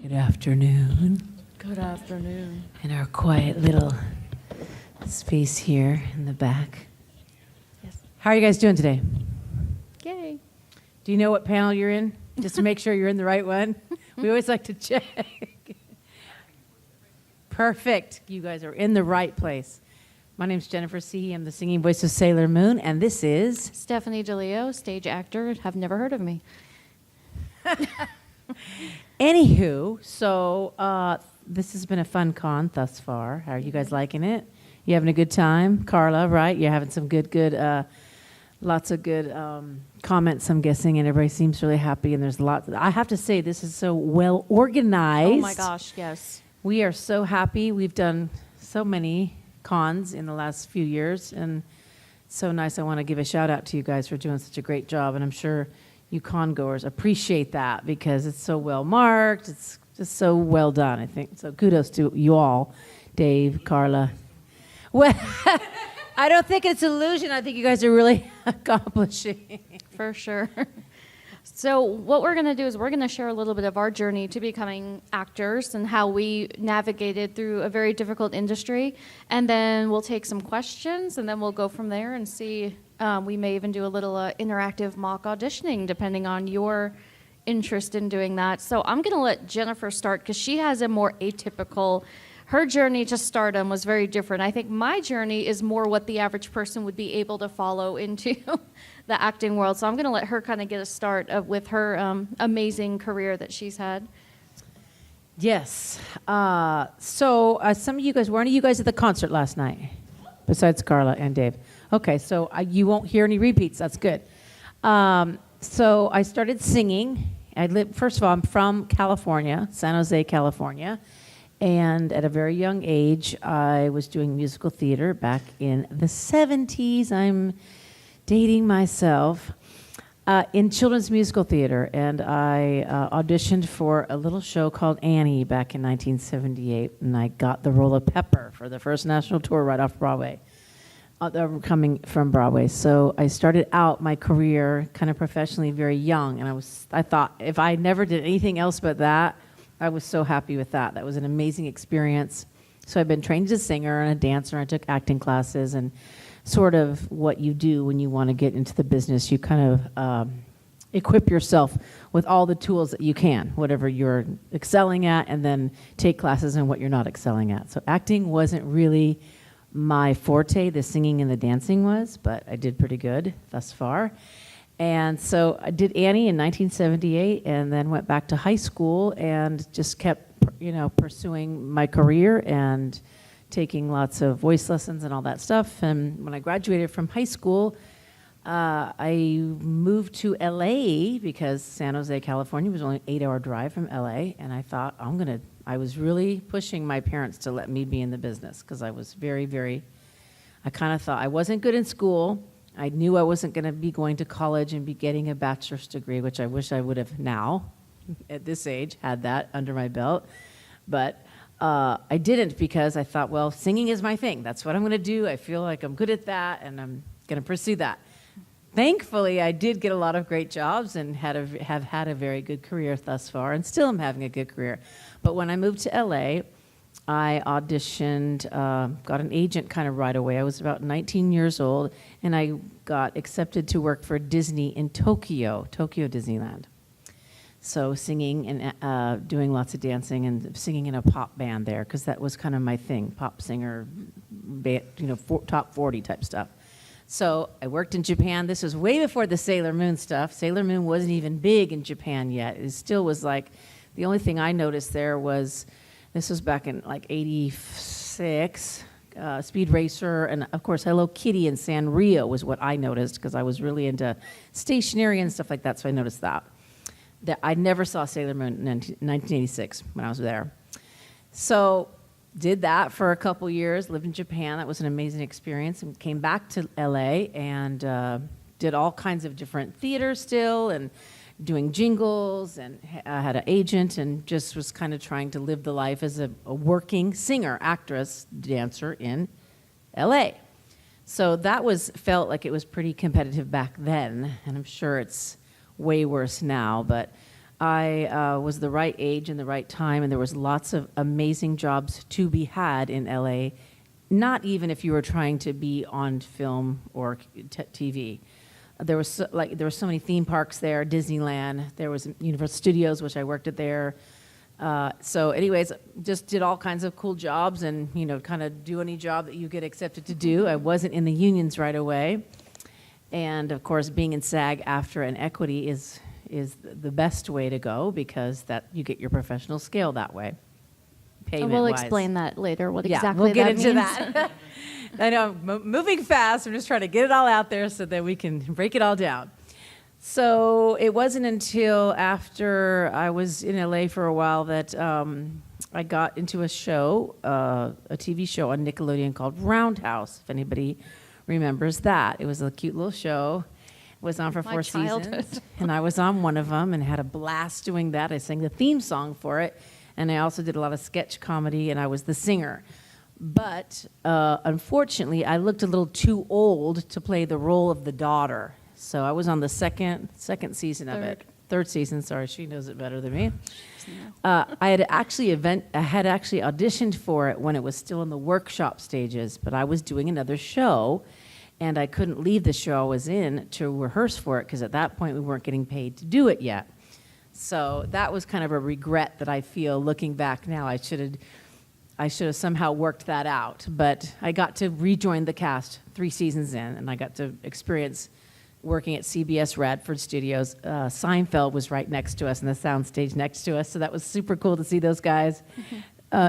Good afternoon. Good afternoon. In our quiet little space here in the back. Yes. How are you guys doing today? Yay. Do you know what panel you're in? Just to make sure you're in the right one. We always like to check. Perfect. You guys are in the right place. My name's Jennifer Cihi. I'm the singing voice of Sailor Moon, and this is Stefanie DeLeo, stage actor. Have never heard of me. Anywho, so this has been a fun con thus far. How are you guys liking it? You having a good time? Carla, right? You're having some lots of good comments, I'm guessing, and everybody seems really happy, and there's lots. I have to say, this is so well organized. Oh my gosh, yes. We are so happy. We've done so many cons in the last few years, and it's so nice. I want to give a shout out to you guys for doing such a great job, and I'm sure you con goers appreciate that because it's so well marked. It's just so well done, I think. So kudos to you all, Dave, Carla. Well, I don't think it's illusion. I think you guys are really accomplishing. For sure. So what we're going to do is we're going to share a little bit of our journey to becoming actors and how we navigated through a very difficult industry. And then we'll take some questions, and then we'll go from there and see. We may even do a little interactive mock auditioning, depending on your interest in doing that. So I'm going to let Jennifer start because she has a more atypical. Her journey to stardom was very different. I think my journey is more what the average person would be able to follow into the acting world. So I'm going to let her kind of get a start with her amazing career that she's had. Yes. So some of you guys, were any of you guys at the concert last night? Besides Carla and Dave. Okay, so you won't hear any repeats. That's good. So I started singing. First of all, I'm from California, San Jose, California. And at a very young age, I was doing musical theater back in the 70s. I'm dating myself. In children's musical theater. And I auditioned for a little show called Annie back in 1978. And I got the role of Pepper for the first national tour right off Broadway. Coming from Broadway. So I started out my career kind of professionally very young. And I thought if I never did anything else but that, I was so happy with that. That was an amazing experience. So I've been trained as a singer and a dancer. I took acting classes and sort of what you do when you want to get into the business. You kind of equip yourself with all the tools that you can, whatever you're excelling at, and then take classes in what you're not excelling at. So acting wasn't really my forte. The singing and the dancing was, but I did pretty good thus far. And so I did Annie in 1978 and then went back to high school and just kept, pursuing my career and taking lots of voice lessons and all that stuff. And when I graduated from high school, I moved to LA because San Jose, California was only an 8-hour drive from LA. And I thought, I was really pushing my parents to let me be in the business because I was I kind of thought I wasn't good in school. I knew I wasn't going to be going to college and be getting a bachelor's degree, which I wish I would have now, at this age, had that under my belt. But I didn't because I thought, well, singing is my thing. That's what I'm going to do. I feel like I'm good at that, and I'm going to pursue that. Thankfully, I did get a lot of great jobs and have had a very good career thus far, and still am having a good career. But when I moved to LA, I auditioned, got an agent kind of right away. I was about 19 years old, and I got accepted to work for Disney in Tokyo Disneyland. So singing and doing lots of dancing and singing in a pop band there, because that was kind of my thing, pop singer, top 40 type stuff. So I worked in Japan. This was way before the Sailor Moon stuff. Sailor Moon wasn't even big in Japan yet. It still was like, the only thing I noticed there was, this was back in like 86, Speed Racer, and of course Hello Kitty and Sanrio was what I noticed because I was really into stationery and stuff like that, so I noticed that. I never saw Sailor Moon in 1986 when I was there. So did that for a couple years, lived in Japan. That was an amazing experience, and came back to LA and did all kinds of different theaters still and doing jingles, and I had an agent and just was kind of trying to live the life as a working singer, actress, dancer in LA. So that felt like it was pretty competitive back then, and I'm sure it's way worse now. But I was the right age and the right time, and there was lots of amazing jobs to be had in LA, not even if you were trying to be on film or TV. There was there were so many theme parks there, Disneyland. There was Universal Studios, which I worked at there. So anyways, just did all kinds of cool jobs and, kind of do any job that you get accepted to do. I wasn't in the unions right away. And of course, being in SAG after an equity is the best way to go, because that you get your professional scale that way. We'll explain that later, what exactly we'll get that into means. that. I know I'm moving fast. I'm just trying to get it all out there so that we can break it all down. So it wasn't until after I was in LA for a while that I got into a show, a TV show on Nickelodeon called Roundhouse, if anybody remembers that. It was a cute little show. It was on for 4 seasons. And I was on one of them and had a blast doing that. I sang the theme song for it. And I also did a lot of sketch comedy, and I was the singer. But unfortunately, I looked a little too old to play the role of the daughter. So I was on the second season of it. Third season, sorry, she knows it better than me. I had actually auditioned for it when it was still in the workshop stages, but I was doing another show, and I couldn't leave the show I was in to rehearse for it, because at that point we weren't getting paid to do it yet. So that was kind of a regret that I feel looking back now. I should have somehow worked that out. But I got to rejoin the cast 3 seasons in, and I got to experience working at CBS Radford Studios. Seinfeld was right next to us, and the soundstage next to us, so that was super cool to see those guys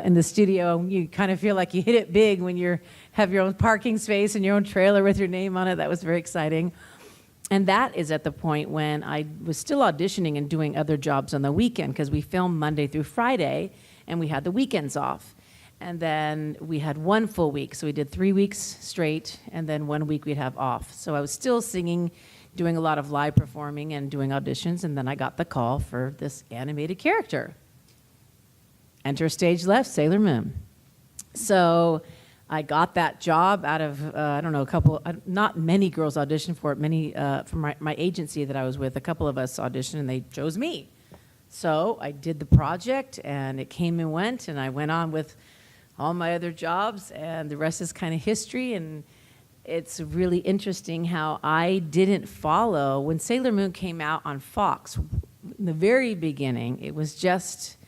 in the studio. You kind of feel like you hit it big when you have your own parking space and your own trailer with your name on it. That was very exciting. And that is at the point when I was still auditioning and doing other jobs on the weekend, because we filmed Monday through Friday, and we had the weekends off. And then we had 1 full week, so we did 3 weeks straight, and then 1 week we'd have off. So I was still singing, doing a lot of live performing and doing auditions, and then I got the call for this animated character. Enter stage left, Sailor Moon. So I got that job out of, not many girls auditioned for it. Many, from my agency that I was with, a couple of us auditioned, and they chose me. So I did the project, and it came and went, and I went on with all my other jobs, and the rest is kind of history. And it's really interesting how I didn't follow. When Sailor Moon came out on Fox, in the very beginning, it was just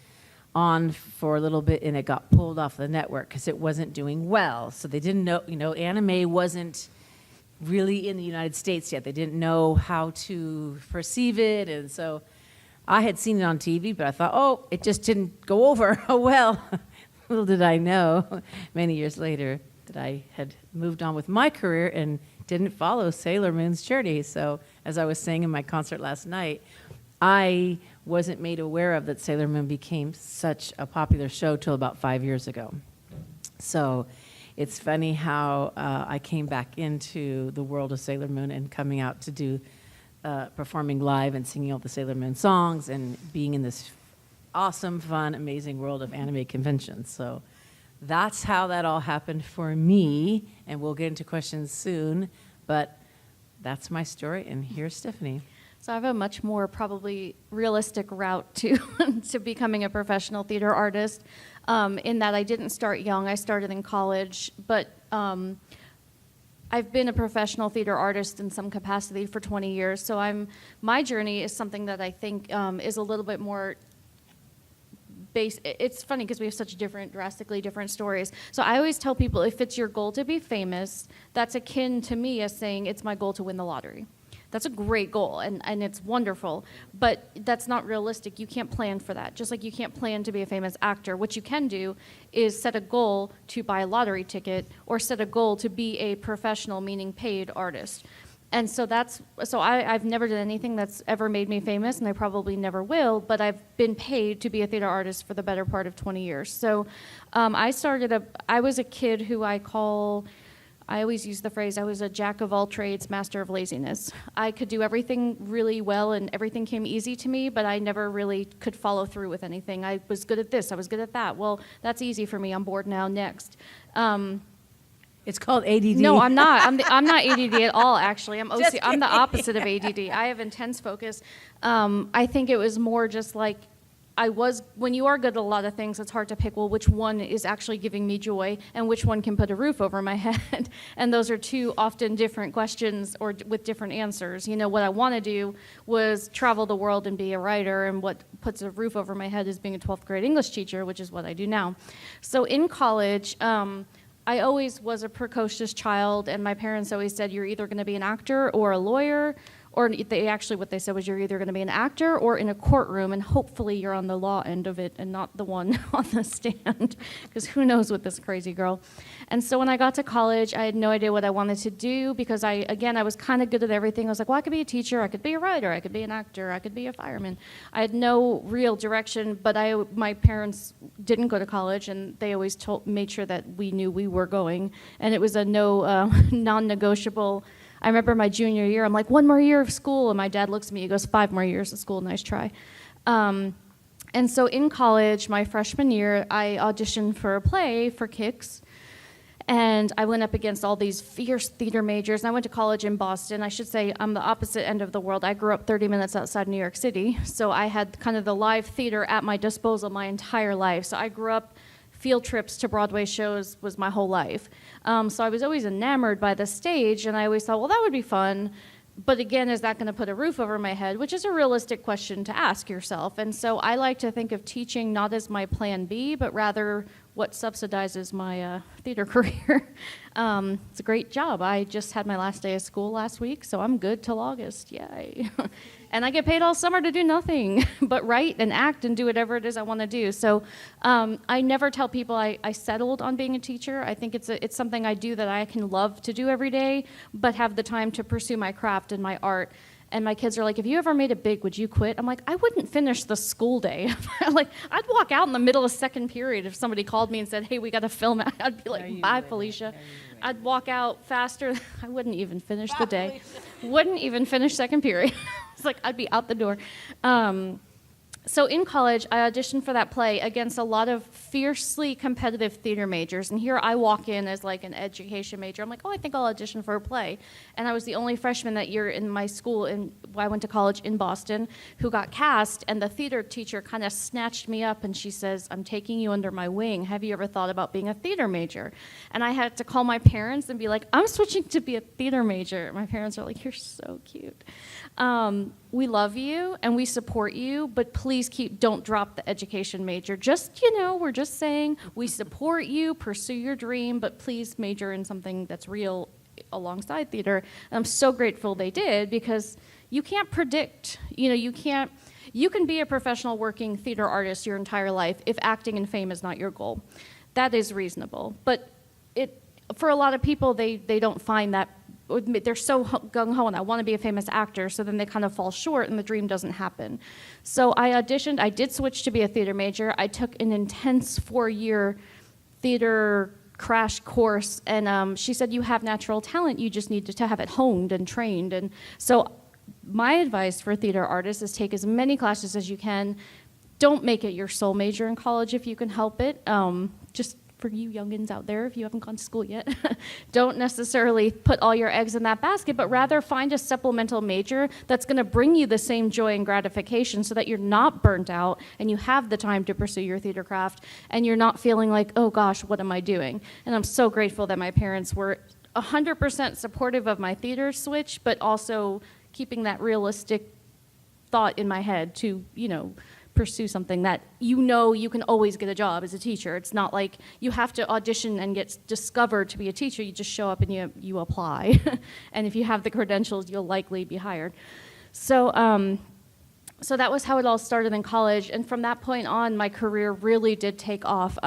on for a little bit, and it got pulled off the network because it wasn't doing well. So they didn't know, anime wasn't really in the United States yet. They didn't know how to perceive it, and so I had seen it on TV, but I thought, it just didn't go over. Oh, well, little did I know many years later that I had moved on with my career and didn't follow Sailor Moon's journey. So as I was saying in my concert last night, I wasn't made aware of that Sailor Moon became such a popular show till about 5 years ago. So it's funny how I came back into the world of Sailor Moon and coming out to do performing live and singing all the Sailor Moon songs and being in this awesome, fun, amazing world of anime conventions. So that's how that all happened for me, and we'll get into questions soon, but that's my story, and here's Stefanie. So I have a much more probably realistic route to to becoming a professional theater artist, in that I didn't start young. I started in college, but I've been a professional theater artist in some capacity for 20 years. So my journey is something that I think is a little bit more based. It's funny because we have such drastically different stories. So I always tell people, if it's your goal to be famous, that's akin to me as saying it's my goal to win the lottery. That's a great goal, and it's wonderful, but that's not realistic. You can't plan for that. Just like you can't plan to be a famous actor. What you can do is set a goal to buy a lottery ticket, or set a goal to be a professional, meaning paid artist. And so I've never done anything that's ever made me famous, and I probably never will, but I've been paid to be a theater artist for the better part of 20 years. So I was a kid who I always use the phrase, I was a jack of all trades, master of laziness. I could do everything really well and everything came easy to me, but I never really could follow through with anything. I was good at this, I was good at that. Well, that's easy for me, I'm bored now, next. It's called ADD. No, I'm not. I'm not ADD at all, actually. I'm Just OC. I'm the kidding. opposite of ADD. I have intense focus. I think it was more just like when you are good at a lot of things, it's hard to pick, well, which one is actually giving me joy and which one can put a roof over my head. And those are two often different questions or with different answers. You know, what I want to do was travel the world and be a writer, and what puts a roof over my head is being a 12th grade English teacher, which is what I do now. So in college, I always was a precocious child, and my parents always said, you're either going to be an actor or a lawyer, or what they said was you're either going to be an actor or in a courtroom, and hopefully you're on the law end of it and not the one on the stand, because who knows with this crazy girl. And so when I got to college, I had no idea what I wanted to do, because I was kind of good at everything. I was like, well, I could be a teacher, I could be a writer, I could be an actor, I could be a fireman. I had no real direction, but my parents didn't go to college, and they always made sure that we knew we were going, and it was a non-negotiable. I remember my junior year, I'm like, 1 more year of school, and my dad looks at me, he goes, 5 more years of school, nice try. And so in college, my freshman year, I auditioned for a play for Kicks, and I went up against all these fierce theater majors. And I went to college in Boston. I should say I'm the opposite end of the world. I grew up 30 minutes outside New York City, so I had kind of the live theater at my disposal my entire life. So I grew up, field trips to Broadway shows was my whole life. So I was always enamored by the stage, and I always thought, well, that would be fun. But again, is that going to put a roof over my head? Which is a realistic question to ask yourself. And so I like to think of teaching not as my plan B, but rather what subsidizes my theater career. It's a great job. I just had my last day of school last week, so I'm good till August. Yay. And I get paid all summer to do nothing but write and act and do whatever it is I want to do. So I never tell people I settled on being a teacher. I think it's something I do that I can love to do every day, but have the time to pursue my craft and my art. And my kids are like, if you ever made it big, would you quit? I'm like, I wouldn't finish the school day. Like, I'd walk out in the middle of second period if somebody called me and said, hey, we got to film it. I'd be like, bye, Felicia. I'd walk out faster. I wouldn't even finish the day. Wouldn't even finish second period. It's like, I'd be out the door. So in college, I auditioned for that play against a lot of fiercely competitive theater majors. And here I walk in as like an education major. I'm like, oh, I think I'll audition for a play. And I was the only freshman that year in my school, I went to college in Boston, who got cast. And the theater teacher kind of snatched me up, and she says, I'm taking you under my wing. Have you ever thought about being a theater major? And I had to call my parents and be like, I'm switching to be a theater major. My parents are like, you're so cute. We love you and we support you, but please don't drop the education major. Just, we're just saying we support you, pursue your dream, but please major in something that's real alongside theater. And I'm so grateful they did, because you can't predict, you can be a professional working theater artist your entire life if acting and fame is not your goal. That is reasonable. But for a lot of people, they don't find that. They're so gung-ho and I want to be a famous actor, so then they kind of fall short and the dream doesn't happen. So I auditioned. I did switch to be a theater major. I took an intense 4-year theater crash course, and she said, you have natural talent, you just need to have it honed and trained. And so my advice for theater artists is take as many classes as you can. Don't make it your sole major in college if you can help it. Just for you youngins out there, if you haven't gone to school yet, don't necessarily put all your eggs in that basket, but rather find a supplemental major that's going to bring you the same joy and gratification, so that you're not burnt out and you have the time to pursue your theater craft and you're not feeling like, oh gosh, what am I doing? And I'm so grateful that my parents were 100% supportive of my theater switch, but also keeping that realistic thought in my head to, pursue something that you can always get a job as a teacher. It's not like you have to audition and get discovered to be a teacher. You just show up and you apply. And if you have the credentials, you'll likely be hired. So that was how it all started in college. And from that point on, my career really did take off.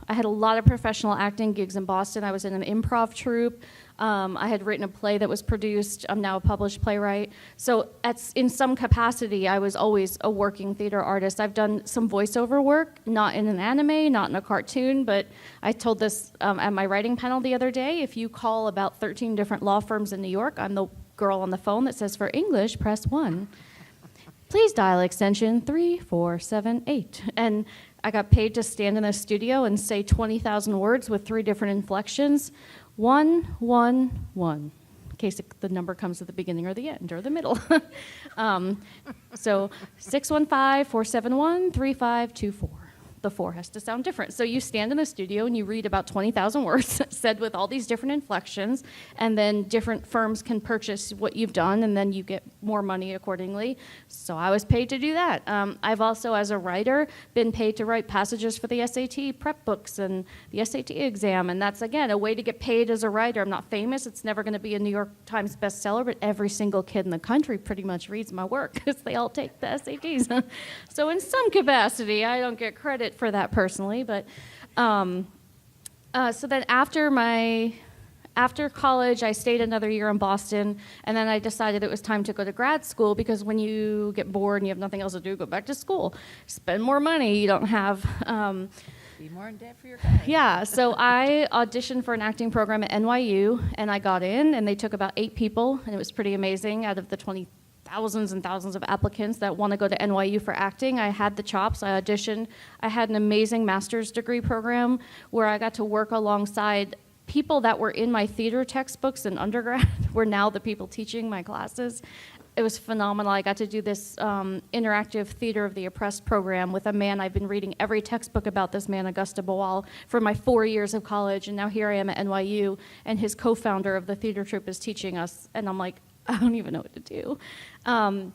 I had a lot of professional acting gigs in Boston. I was in an improv troupe. I had written a play that was produced. I'm now a published playwright. So in some capacity, I was always a working theater artist. I've done some voiceover work, not in an anime, not in a cartoon, but I told this at my writing panel the other day. If you call about 13 different law firms in New York, I'm the girl on the phone that says, for English, press 1. please dial extension 3478. And I got paid to stand in a studio and say 20,000 words with 3 different inflections. 111, in case the number comes at the beginning or the end or the middle. So 615-471-3524. The 4 has to sound different. So you stand in the studio and you read about 20,000 words said with all these different inflections, and then different firms can purchase what you've done, and then you get more money accordingly. So I was paid to do that. I've also, as a writer, been paid to write passages for the SAT prep books and the SAT exam, and that's, again, a way to get paid as a writer. I'm not famous. It's never going to be a New York Times bestseller, but every single kid in the country pretty much reads my work because they all take the SATs. So in some capacity, I don't get credit for that personally, but so then after college, I stayed another year in Boston, and then I decided it was time to go to grad school, because when you get bored and you have nothing else to do, go back to school, spend more money. You don't have Be more in debt for your college. yeah, so I auditioned for an acting program at NYU, and I got in, and they took about 8 people, and it was pretty amazing. Out of the thousands and thousands of applicants that want to go to NYU for acting, I had the chops. I auditioned. I had an amazing master's degree program where I got to work alongside people that were in my theater textbooks in undergrad were now the people teaching my classes. It was phenomenal. I got to do this interactive Theater of the Oppressed program with a man. I've been reading every textbook about this man, Augusta Boal, for my 4 years of college, and now here I am at NYU, and his co-founder of the theater troupe is teaching us, and I'm like, I don't even know what to do. And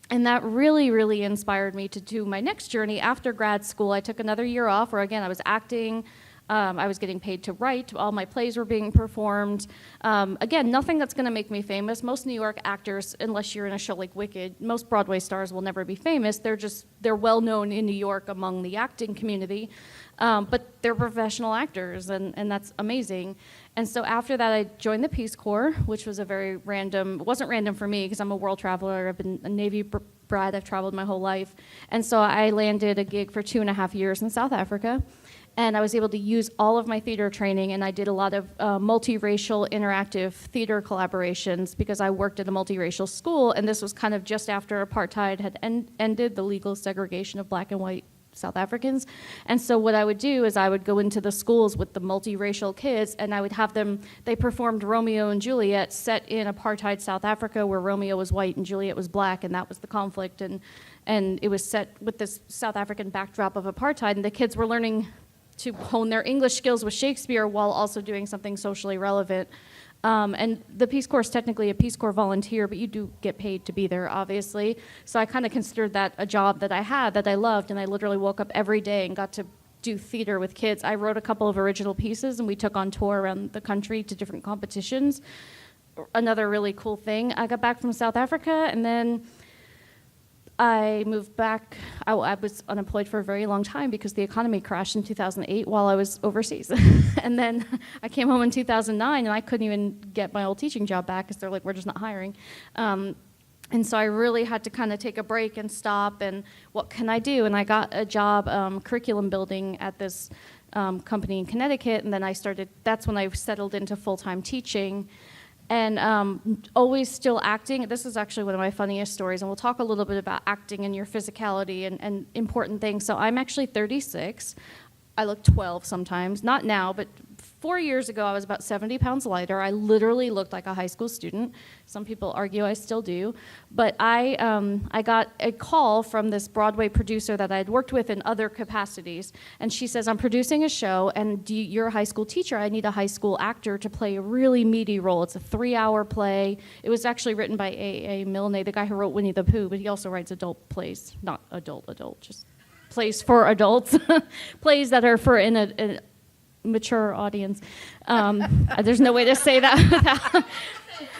that really, really inspired me to do my next journey after grad school. I took another year off where, again, I was acting. I was getting paid to write. All my plays were being performed. Again, nothing that's going to make me famous. Most New York actors, unless you're in a show like Wicked, most Broadway stars will never be famous. They're well known in New York among the acting community. But they're professional actors, and that's amazing. And so after that, I joined the Peace Corps, which was it wasn't random for me because I'm a world traveler. I've been a Navy brat. I've traveled my whole life. And so I landed a gig for 2.5 years in South Africa. And I was able to use all of my theater training, and I did a lot of multiracial interactive theater collaborations because I worked at a multiracial school, and this was kind of just after apartheid had ended, the legal segregation of black and white South Africans. And so what I would do is I would go into the schools with the multiracial kids, and I would have them, they performed Romeo and Juliet set in apartheid South Africa where Romeo was white and Juliet was black, and that was the conflict. And it was set with this South African backdrop of apartheid, and the kids were learning to hone their English skills with Shakespeare while also doing something socially relevant. And the Peace Corps is technically a Peace Corps volunteer, but you do get paid to be there, obviously. So I kind of considered that a job that I had, that I loved, and I literally woke up every day and got to do theater with kids. I wrote a couple of original pieces, and we took on tour around the country to different competitions. Another really cool thing, I got back from South Africa, and then I moved back. I was unemployed for a very long time because the economy crashed in 2008 while I was overseas. And then I came home in 2009, and I couldn't even get my old teaching job back because they're like, we're just not hiring. And so I really had to kind of take a break and stop, and what can I do? And I got a job curriculum building at this company in Connecticut, and then that's when I settled into full-time teaching. And always still acting. This is actually one of my funniest stories, and we'll talk a little bit about acting and your physicality and important things. So I'm actually 36. I look 12 sometimes, not now, but 4 years ago I was about 70 pounds lighter. I literally looked like a high school student. Some people argue I still do. But I got a call from this Broadway producer that I had worked with in other capacities, and she says, I'm producing a show, and you're a high school teacher. I need a high school actor to play a really meaty role. It's a 3-hour play. It was actually written by A.A. Milne, the guy who wrote Winnie the Pooh, but he also writes adult plays, not adult, just plays for adults, plays that are for a mature audience. There's no way to say that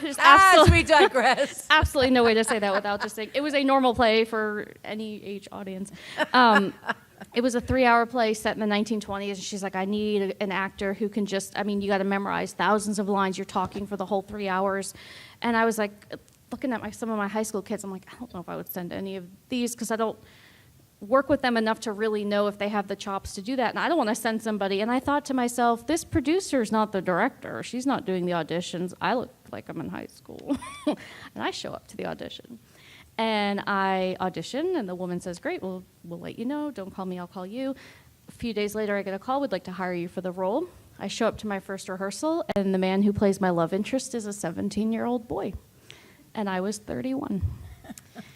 without... As we digress. Absolutely no way to say that without just saying it was a normal play for any age audience. It was a 3-hour play set in the 1920s, and she's like, I need an actor who can you got to memorize thousands of lines. You're talking for the whole 3 hours. And I was like, looking at some of my high school kids, I'm like, I don't know if I would send any of these because I don't work with them enough to really know if they have the chops to do that. And I don't want to send somebody. And I thought to myself, this producer's not the director. She's not doing the auditions. I look like I'm in high school. And I show up to the audition. And I audition, and the woman says, great, we'll let you know. Don't call me, I'll call you. A few days later, I get a call, we'd like to hire you for the role. I show up to my first rehearsal, and the man who plays my love interest is a 17-year-old boy. And I was 31.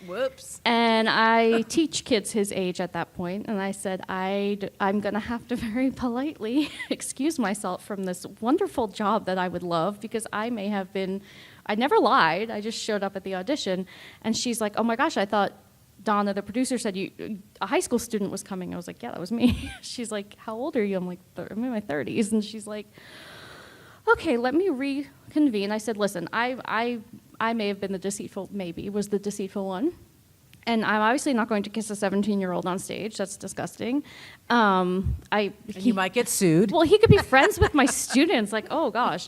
Whoops. And I teach kids his age at that point, and I said, I'm going to have to very politely excuse myself from this wonderful job that I would love, because I never lied, I just showed up at the audition. And she's like, oh my gosh, I thought Donna, the producer, said a high school student was coming. I was like, yeah, that was me. She's like, how old are you? I'm like, I'm in my 30s. And she's like, okay, let me reconvene. I said, listen, I may have been the deceitful one. And I'm obviously not going to kiss a 17-year-old on stage. That's disgusting. You might get sued. Well, he could be friends with my students. Like, oh, gosh.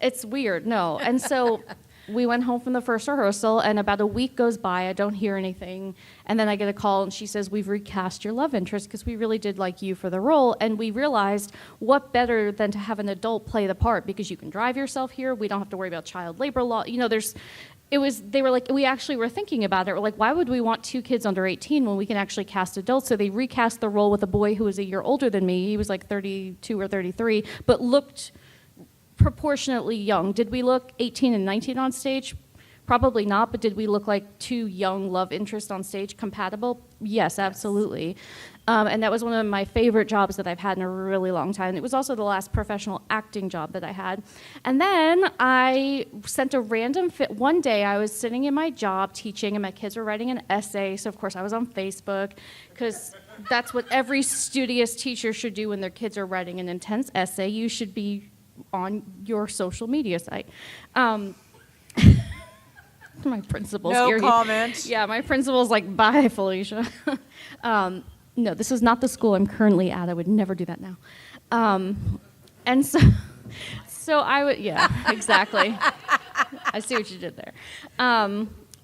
It's weird. No. And so we went home from the first rehearsal, and about a week goes by. I don't hear anything. And then I get a call, and she says, we've recast your love interest because we really did like you for the role. And we realized what better than to have an adult play the part, because you can drive yourself here. We don't have to worry about child labor law. You know, they were like, we actually were thinking about it. We're like, why would we want 2 kids under 18 when we can actually cast adults? So they recast the role with a boy who was a year older than me. He was like 32 or 33, but looked proportionately young. Did we look 18 and 19 on stage? Probably not, but did we look like 2 young love interests on stage compatible? Yes, absolutely. And that was one of my favorite jobs that I've had in a really long time. It was also the last professional acting job that I had. And then I sent a random one day I was sitting in my job teaching, and my kids were writing an essay. So of course I was on Facebook, because that's what every studious teacher should do when their kids are writing an intense essay. You should be on your social media site. My principal's no here. comment. Yeah, my principal's like, bye, Felicia. No, this is not the school I'm currently at. I would never do that now. And so I would, yeah, exactly. I see what you did there.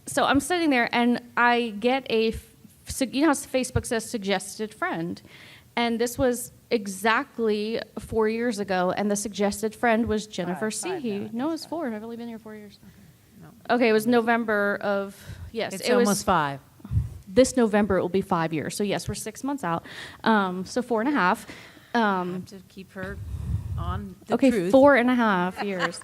So I'm sitting there, and I get you know how Facebook says suggested friend? And this was exactly 4 years ago, and the suggested friend was Jennifer Cihi. No, it was 4. I've only been here 4 years. Okay, it was November of, yes. It's almost 5. This November it will be 5 years. So yes, we're 6 months out. So 4.5. Have to keep her on the okay, truth. 4.5 years.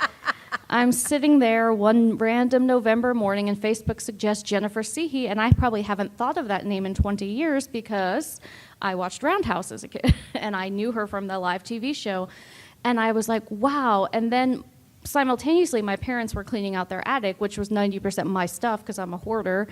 I'm sitting there one random November morning, and Facebook suggests Jennifer Cihi, and I probably haven't thought of that name in 20 years because I watched Roundhouse as a kid, and I knew her from the live TV show. And I was like, wow. And then simultaneously, my parents were cleaning out their attic, which was 90% my stuff because I'm a hoarder.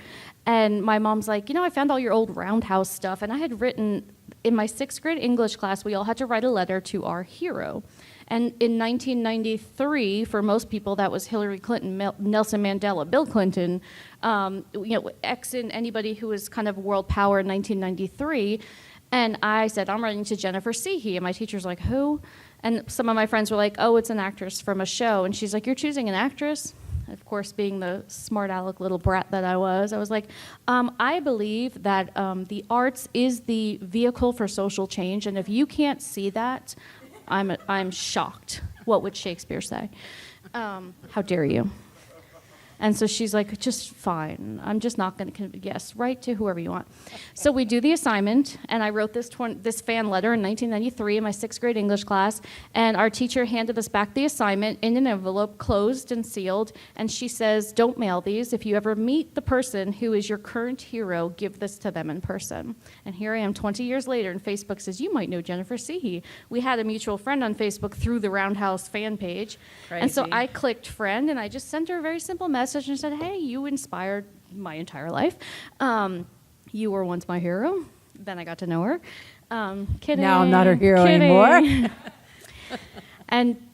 And my mom's like, you know, I found all your old Roundhouse stuff. And I had written, in my 6th grade English class, we all had to write a letter to our hero. And in 1993, for most people, that was Hillary Clinton, Nelson Mandela, Bill Clinton, Exxon, anybody who was kind of world power in 1993. And I said, I'm writing to Jennifer Cihi. And my teacher's like, who? And some of my friends were like, oh, it's an actress from a show. And she's like, you're choosing an actress? And of course, being the smart aleck little brat that I was like, I believe that the arts is the vehicle for social change. And if you can't see that, I'm shocked. What would Shakespeare say? How dare you? And so she's like, just fine. I'm just not going to, yes, write to whoever you want. So we do the assignment, and I wrote this fan letter in 1993 in my 6th grade English class, and our teacher handed us back the assignment in an envelope, closed and sealed, and she says, don't mail these. If you ever meet the person who is your current hero, give this to them in person. And here I am 20 years later, and Facebook says, you might know Jennifer Cihi. We had a mutual friend on Facebook through the Roundhouse fan page. Crazy. And so I clicked friend, and I just sent her a very simple message and said, hey, you inspired my entire life. You were once my hero. Then I got to know her. Kidding. Now I'm not her hero anymore. And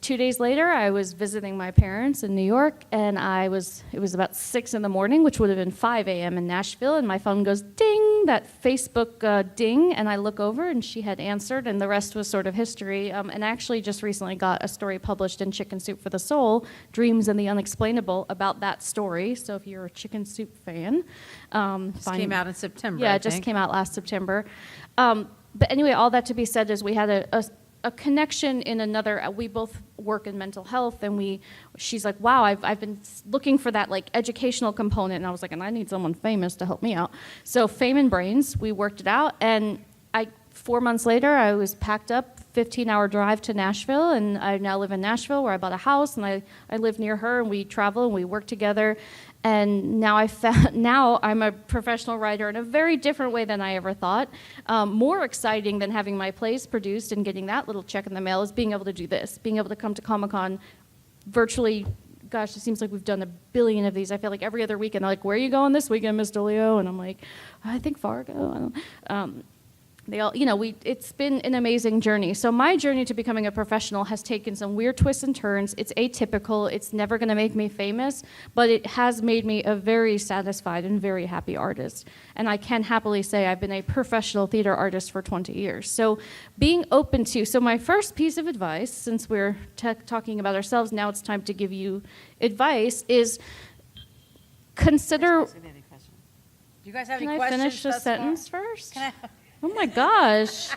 2 days later, I was visiting my parents in New York, and it was about 6 in the morning, which would have been 5 a.m. in Nashville, and my phone goes ding, that Facebook ding, and I look over, and she had answered, and the rest was sort of history. And I actually just recently got a story published in Chicken Soup for the Soul, Dreams and the Unexplainable, about that story. So if you're a Chicken Soup fan, came out in September. Yeah, it just came out last September. But anyway, all that to be said is we had a connection in another. We both work in mental health, and she's like, wow, I've been looking for that like educational component, and I was like, and I need someone famous to help me out. So Fame and Brains, we worked it out, and 4 months later, I was packed up, 15-hour drive to Nashville, and I now live in Nashville, where I bought a house, and I live near her, and we travel and we work together. And now I'm a professional writer in a very different way than I ever thought. More exciting than having my plays produced and getting that little check in the mail is being able to do this, being able to come to Comic-Con virtually. Gosh, it seems like we've done a billion of these. I feel like every other weekend, they're like, where are you going this weekend, Miss DeLeo? And I'm like, I think Fargo. They all, it's been an amazing journey. So my journey to becoming a professional has taken some weird twists and turns. It's atypical. It's never going to make me famous, but it has made me a very satisfied and very happy artist. And I can happily say I've been a professional theater artist for 20 years. So being open to, so my first piece of advice, since we're talking about ourselves, now it's time to give you advice, is consider. Do you guys have any Can I questions? finish the thus sentence far? first? Oh my gosh.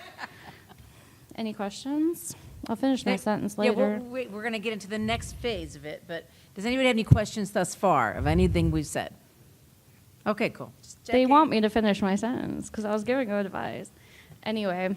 Any questions? I'll finish my sentence later. Yeah, we're going to get into the next phase of it, but does anybody have any questions thus far of anything we've said? Okay, cool. They want me to finish my sentence because I was giving them advice. Anyway,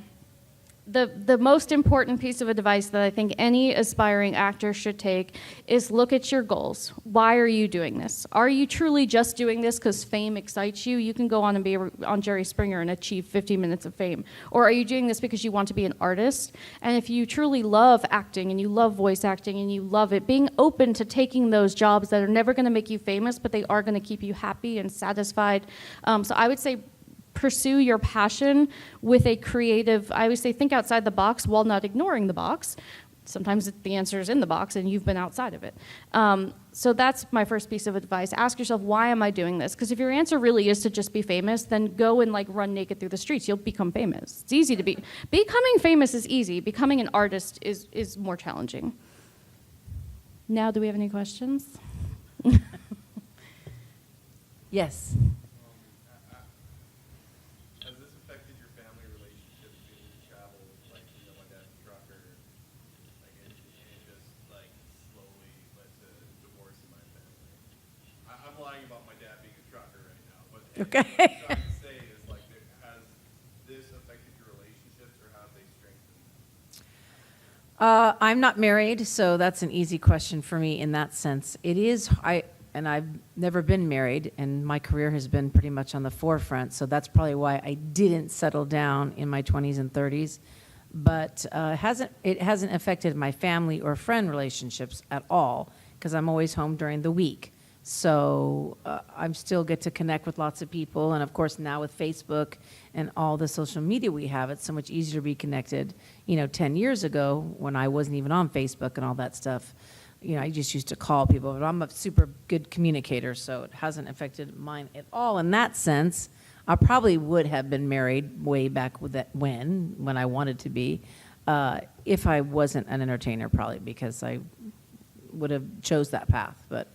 the most important piece of advice that I think any aspiring actor should take is look at your goals. Why are you doing this? Are you truly just doing this because fame excites you? You can go on and be on Jerry Springer and achieve 50 minutes of fame. Or are you doing this because you want to be an artist? And if you truly love acting and you love voice acting and you love it, being open to taking those jobs that are never going to make you famous, but they are going to keep you happy and satisfied. So I would say pursue your passion with a creative, I always say think outside the box while not ignoring the box. Sometimes the answer is in the box and you've been outside of it. So that's my first piece of advice. Ask yourself, why am I doing this? Because if your answer really is to just be famous, then go and like run naked through the streets. You'll become famous. It's easy to be. Becoming famous is easy. Becoming an artist is more challenging. Now, do we have any questions? Yes. Okay. What I'm trying to say is, like, has this affected your relationships, or have they strengthened? I'm not married, so that's an easy question for me in that sense. It is, and I've never been married, and my career has been pretty much on the forefront, so that's probably why I didn't settle down in my 20s and 30s. But it hasn't affected my family or friend relationships at all, because I'm always home during the week. So I still get to connect with lots of people. And of course, now with Facebook and all the social media we have, it's so much easier to be connected. 10 years ago, when I wasn't even on Facebook and all that stuff, I just used to call people. But I'm a super good communicator, so it hasn't affected mine at all in that sense. I probably would have been married way back when I wanted to be, if I wasn't an entertainer, probably, because I would have chose that path. But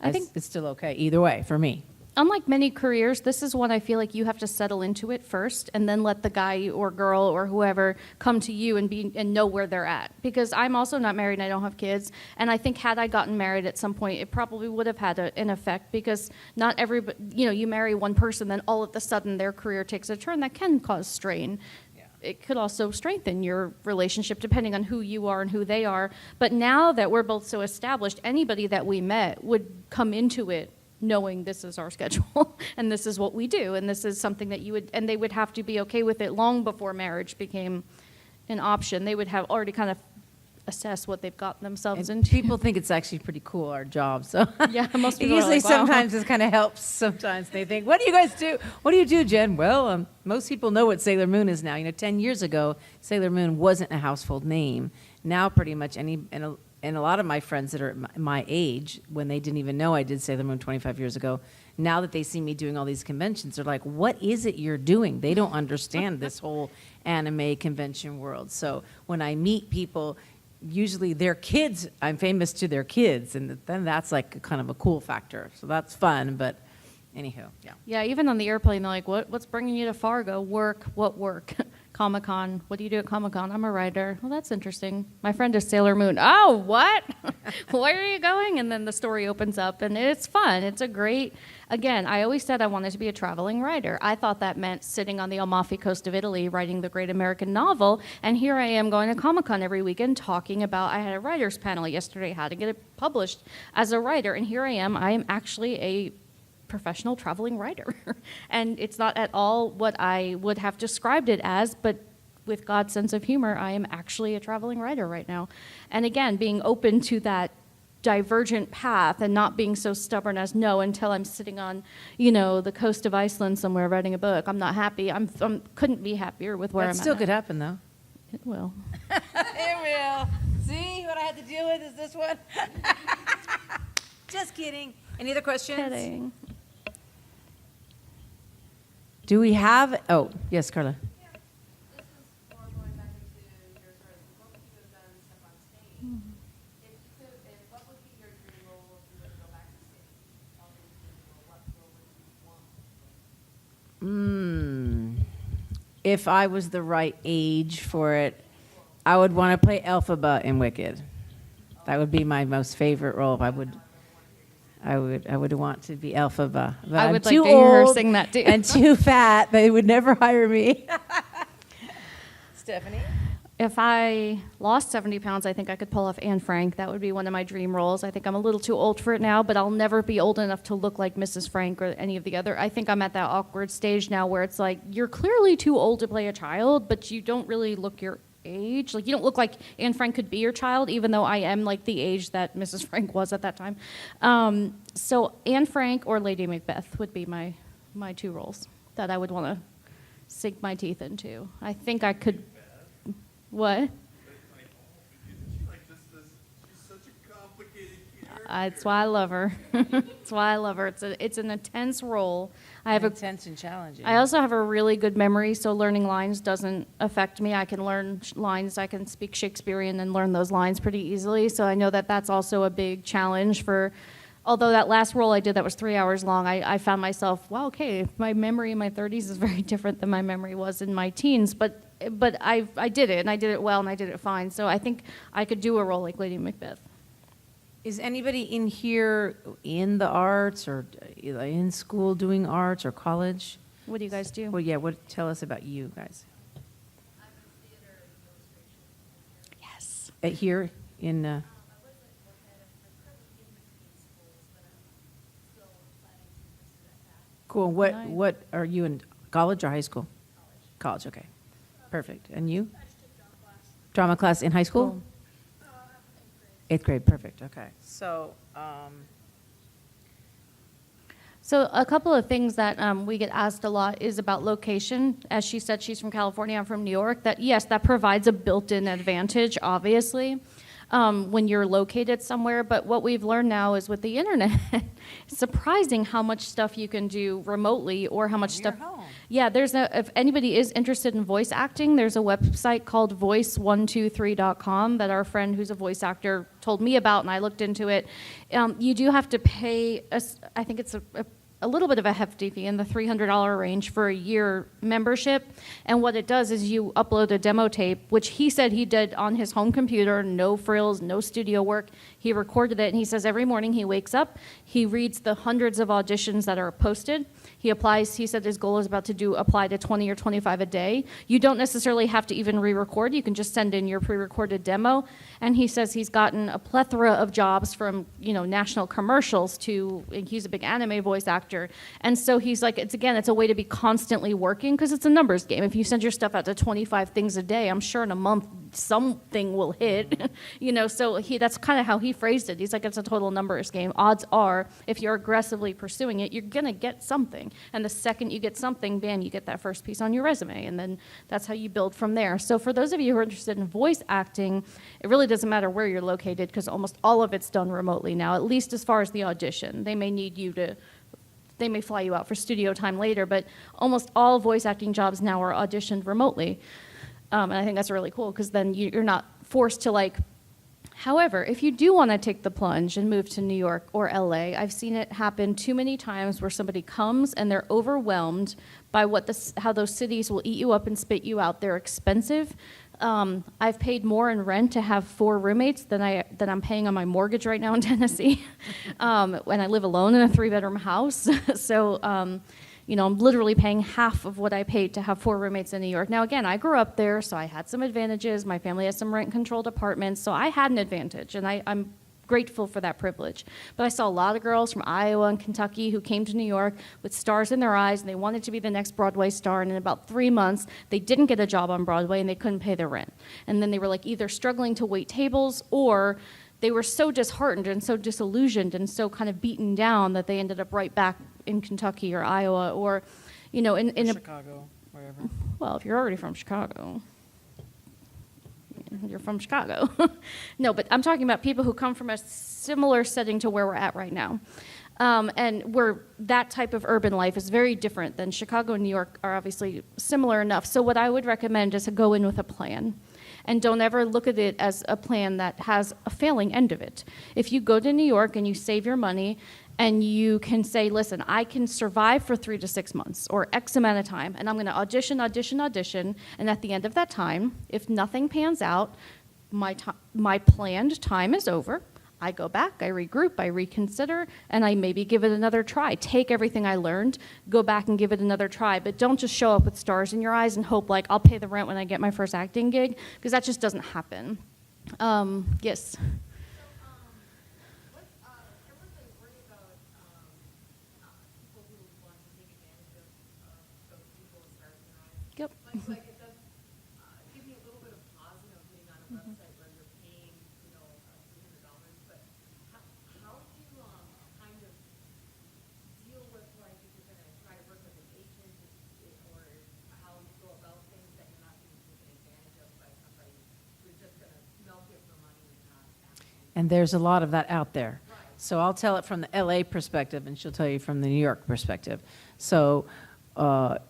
I think it's still okay either way for me. Unlike many careers, this is one I feel like you have to settle into it first and then let the guy or girl or whoever come to you and know where they're at. Because I'm also not married and I don't have kids. And I think had I gotten married at some point, it probably would have had an effect, because not everybody, you marry one person, then all of a sudden their career takes a turn that can cause strain. It could also strengthen your relationship depending on who you are and who they are. But now that we're both so established, anybody that we met would come into it knowing this is our schedule and this is what we do and this is something that they would have to be okay with it long before marriage became an option. They would have already kind of assessed what they've gotten themselves into. People think it's actually pretty cool, our job. So yeah, most people usually are like, wow. sometimes it kind of helps. Sometimes they think, what do you guys do? What do you do, Jen? Well, most people know what Sailor Moon is now. 10 years ago, Sailor Moon wasn't a household name. Now pretty much and a lot of my friends that are my age, when they didn't even know I did Sailor Moon 25 years ago, now that they see me doing all these conventions, they're like, what is it you're doing? They don't understand this whole anime convention world. So when I meet people, usually their kids, I'm famous to their kids, and then that's like kind of a cool factor. So that's fun, but anywho, yeah. Yeah, even on the airplane, they're like, what's bringing you to Fargo? Work, what work? Comic-Con. What do you do at Comic-Con? I'm a writer. Well, that's interesting. My friend is Sailor Moon. Oh, what? Where are you going? And then the story opens up, and it's fun. It's a great, again, I always said I wanted to be a traveling writer. I thought that meant sitting on the Amalfi Coast of Italy writing the great American novel, and here I am going to Comic-Con every weekend talking about, I had a writer's panel yesterday, how to get it published as a writer, and here I am actually a professional traveling writer. And it's not at all what I would have described it as, but with God's sense of humor, I am actually a traveling writer right now. And again, being open to that divergent path and not being so stubborn as no until I'm sitting on, the coast of Iceland somewhere writing a book. I'm not happy. Couldn't be happier with where That I'm still at. could happen, though. It will. It will. See what I had to deal with is this one? Just kidding. Any other questions? Kidding. Do we have, oh, yes, Carla. This is more going back into your sort of what would you have done step on stage? If you could, what would be your dream role if you were to go back to stage? What role would you want? If I was the right age for it, I would want to play Elphaba in Wicked. That would be my most favorite role. I would want to be Elphaba. But I I'm would like too to hear her old sing that too. and too fat. They would never hire me. Stephanie? If I lost 70 pounds, I think I could pull off Anne Frank. That would be one of my dream roles. I think I'm a little too old for it now, but I'll never be old enough to look like Mrs. Frank or any of the other. I think I'm at that awkward stage now where it's like, you're clearly too old to play a child, but you don't really look your age. Like, you don't look like Anne Frank could be your child, even though I am like the age that Mrs. Frank was at that time. So Anne Frank or Lady Macbeth would be my two roles that I would want to sink my teeth into. I think I could. What? She's such a complicated character. That's why I love her. That's why I love her. It's an intense role. Intense and challenging. I also have a really good memory, so learning lines doesn't affect me. I can learn lines. I can speak Shakespearean and learn those lines pretty easily. So I know that that's also a big challenge for. Although that last role I did that was 3 hours long, I found myself, wow, okay, my memory in my 30s is very different than my memory was in my teens. But I did it, and I did it well, and I did it fine. So I think I could do a role like Lady Macbeth. Is anybody in here in the arts or in school doing arts or college? What do you guys do? Well, yeah, tell us about you guys. I'm in theater and illustration. Yes. Here in, I wasn't head of, I'm currently in between schools, but I'm still planning to pursue that path. cool. Nice. What are you in, college or high school? College, okay. Perfect. And you? I just took drama class. Drama class in high school? Cool. Eighth grade. 8th grade, perfect, okay. So a couple of things that we get asked a lot is about location. As she said, she's from California, I'm from New York. That, yes, that provides a built-in advantage, obviously, when you're located somewhere. But what we've learned now is with the internet, it's surprising how much stuff you can do remotely or how much stuff. home. Yeah, if anybody is interested in voice acting, there's a website called voice123.com that our friend who's a voice actor told me about, and I looked into it. You do have to pay, I think it's a little bit of a hefty fee in the $300 range for a year membership. And what it does is you upload a demo tape, which he said he did on his home computer, no frills, no studio work. He recorded it, and he says every morning he wakes up, he reads the hundreds of auditions that are posted. He applies, he said his goal is about to apply to 20 or 25 a day. You don't necessarily have to even re-record. You can just send in your pre-recorded demo. And he says he's gotten a plethora of jobs from, national commercials to, he's a big anime voice actor. And so he's like, it's a way to be constantly working because it's a numbers game. If you send your stuff out to 25 things a day, I'm sure in a month something will hit, so that's kind of how he phrased it. He's like, it's a total numbers game. Odds are, if you're aggressively pursuing it, you're going to get something. And the second you get something, bam, you get that first piece on your resume. And then that's how you build from there. So for those of you who are interested in voice acting, it really doesn't matter where you're located because almost all of it's done remotely now, at least as far as the audition. They may fly you out for studio time later, but almost all voice acting jobs now are auditioned remotely. And I think that's really cool because then you're not forced to However, if you do want to take the plunge and move to New York or LA, I've seen it happen too many times where somebody comes and they're overwhelmed by how those cities will eat you up and spit you out. They're expensive. I've paid more in rent to have 4 roommates than I'm paying on my mortgage right now in Tennessee. When I live alone in a 3-bedroom house. So, I'm literally paying half of what I paid to have 4 roommates in New York. Now, again, I grew up there, so I had some advantages. My family has some rent-controlled apartments, so I had an advantage, and I'm grateful for that privilege. But I saw a lot of girls from Iowa and Kentucky who came to New York with stars in their eyes, and they wanted to be the next Broadway star, and in about 3 months, they didn't get a job on Broadway, and they couldn't pay their rent. And then they were like either struggling to wait tables, or they were so disheartened and so disillusioned and so kind of beaten down that they ended up right back in Kentucky or Iowa or, in Chicago, wherever. Well, if you're already from Chicago, you're from Chicago. No, but I'm talking about people who come from a similar setting to where we're at right now. And where that type of urban life is very different than Chicago and New York are obviously similar enough. So what I would recommend is to go in with a plan. And don't ever look at it as a plan that has a failing end of it. If you go to New York and you save your money and you can say, listen, I can survive for 3 to 6 months or X amount of time, and I'm going to audition, and at the end of that time, if nothing pans out, my planned time is over. I go back, I regroup, I reconsider, and I maybe give it another try. Take everything I learned, go back and give it another try, but don't just show up with stars in your eyes and hope like I'll pay the rent when I get my first acting gig, because that just doesn't happen. Yes. Everyone's worried about people who want to take advantage of those people with stars in their eyes. Yep. Like it does give me a little bit of pause, getting on a website where you're paying, $300. But how do you kind of deal with like if you're going to try to work with an agent, or how you go about things that you're not being taken advantage of by somebody who's just going to milk it for money and not actually. And there's a lot of that out there. So I'll tell it from the LA perspective, and she'll tell you from the New York perspective. So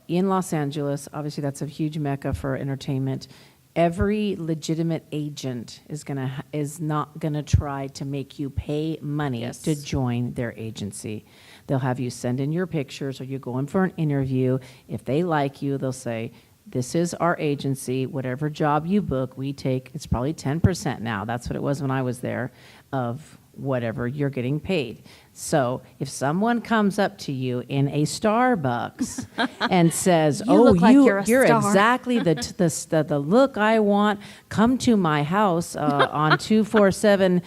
in Los Angeles, obviously that's a huge mecca for entertainment. Every legitimate agent is not gonna try to make you pay money Yes. to join their agency. They'll have you send in your pictures, or you go in for an interview. If they like you, they'll say, this is our agency. Whatever job you book, we take, it's probably 10% now. That's what it was when I was there, of whatever you're getting paid. So if someone comes up to you in a Starbucks and says, You look like you're a you're star." exactly the look I want, come to my house on 247,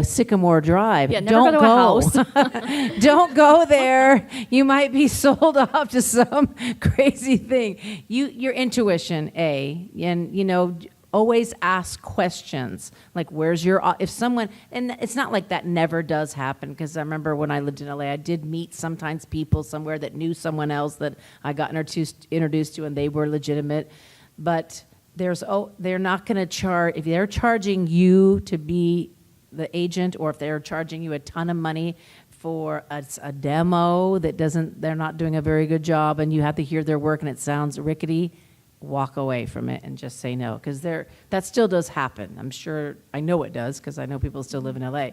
Sycamore Drive. Yeah, never go to a house. Don't go there. You might be sold off to some crazy thing. Your intuition, and always ask questions like, where's if someone, and it's not like that never does happen, because I remember when I lived in LA, I did meet sometimes people somewhere that knew someone else that I got introduced to, and they were legitimate. But they're not going to charge, if they're charging you to be the agent, or if they're charging you a ton of money for a demo they're not doing a very good job, and you have to hear their work and it sounds rickety, walk away from it and just say no, because that still does happen. I know it does, because I know people still live in LA.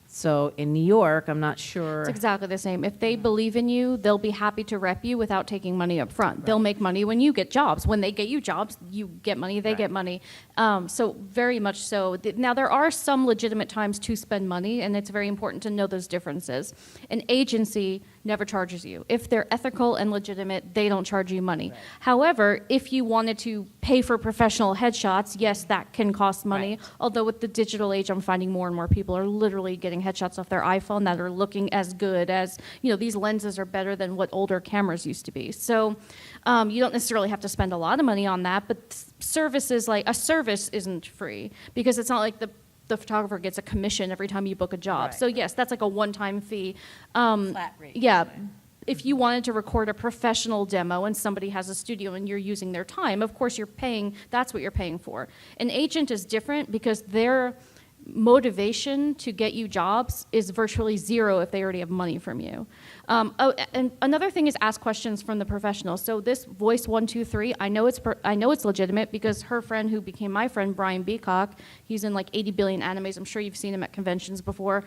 So in New York, I'm not sure. It's exactly the same. If they believe in you, they'll be happy to rep you without taking money up front. They'll make money when you get jobs. When they get you jobs, you get money, they get money. So very much so. Now, there are some legitimate times to spend money, and it's very important to know those differences. An agency never charges you. If they're ethical and legitimate, they don't charge you money. Right. However, if you wanted to pay for professional headshots, yes, that can cost money. Right. Although with the digital age, I'm finding more and more people are literally getting headshots off their iPhone that are looking as good as, these lenses are better than what older cameras used to be. So you don't necessarily have to spend a lot of money on that, but services, like a service isn't free, because it's not like the photographer gets a commission every time you book a job. Right. So yes, that's like a one-time fee. Flat rate. Yeah. If you wanted to record a professional demo and somebody has a studio and you're using their time, of course that's what you're paying for. An agent is different, because they're motivation to get you jobs is virtually zero if they already have money from you. And another thing is ask questions from the professionals. So this Voice 123, I know it's legitimate because her friend who became my friend, Brian Beacock, he's in like 80 billion animes. I'm sure you've seen him at conventions before.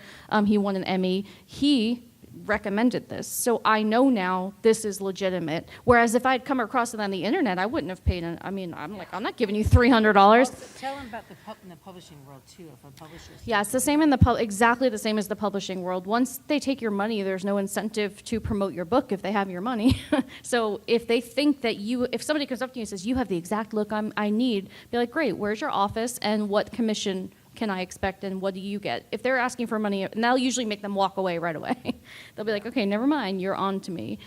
He won an Emmy. He recommended this. So I know now this is legitimate. Whereas if I'd come across it on the internet, I wouldn't have paid. I'm not giving you $300. Also, tell them about in the publishing world too. If a publisher. Yeah, it's the same in exactly the same as the publishing world. Once they take your money, there's no incentive to promote your book if they have your money. So if they think that if somebody comes up to you and says, you have the exact look I need, be like, great, where's your office and what commission can I expect and what do you get? If they're asking for money, and that'll usually make them walk away right away. They'll be like, okay, never mind, you're on to me.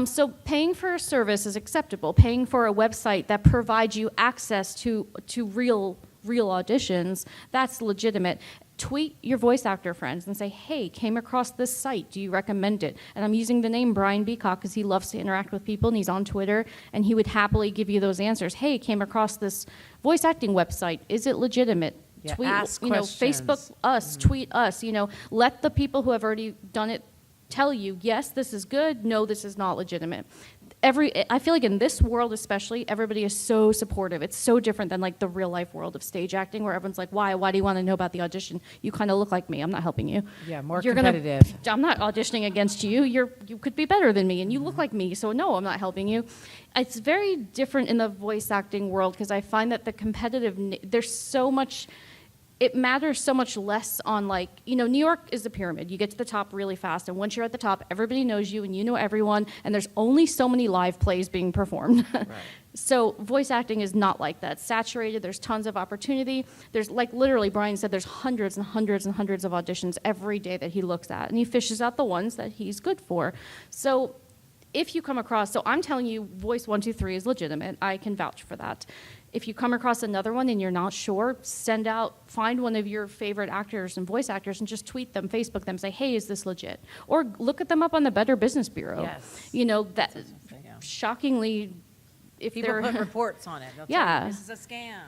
So paying for a service is acceptable. Paying for a website that provides you access to real auditions, that's legitimate. Tweet your voice actor friends and say, hey, came across this site, do you recommend it? And I'm using the name Brian Beacock because he loves to interact with people and he's on Twitter and he would happily give you those answers. Hey, came across this voice acting website, is it legitimate? Yeah, Tweet, ask Facebook questions. us, tweet us, let the people who have already done it tell you, yes, this is good, no, this is not legitimate. I feel like in this world especially, everybody is so supportive. It's so different than like the real life world of stage acting where everyone's like, why do you want to know about the audition? You kind of look like me, I'm not helping you. Yeah, more You're competitive. I'm not auditioning against you. You could be better than me and you look like me, so no, I'm not helping you. It's very different in the voice acting world because I find that the competitive, there's so much, it matters so much less on New York is a pyramid. You get to the top really fast, and once you're at the top, everybody knows you, and you know everyone, and there's only so many live plays being performed. Right. So voice acting is not like that. It's saturated, there's tons of opportunity. There's, literally, Brian said there's hundreds and hundreds and hundreds of auditions every day that he looks at, and he fishes out the ones that he's good for. So if you come across, so I'm telling you, Voice 123 is legitimate. I can vouch for that. If you come across another one and you're not sure, find one of your favorite actors and voice actors and just tweet them, Facebook them, say, hey, is this legit? Or look at them up on the Better Business Bureau. Yes. Shockingly, if People they're put reports on it. They'll Yeah. tell you, this is a scam.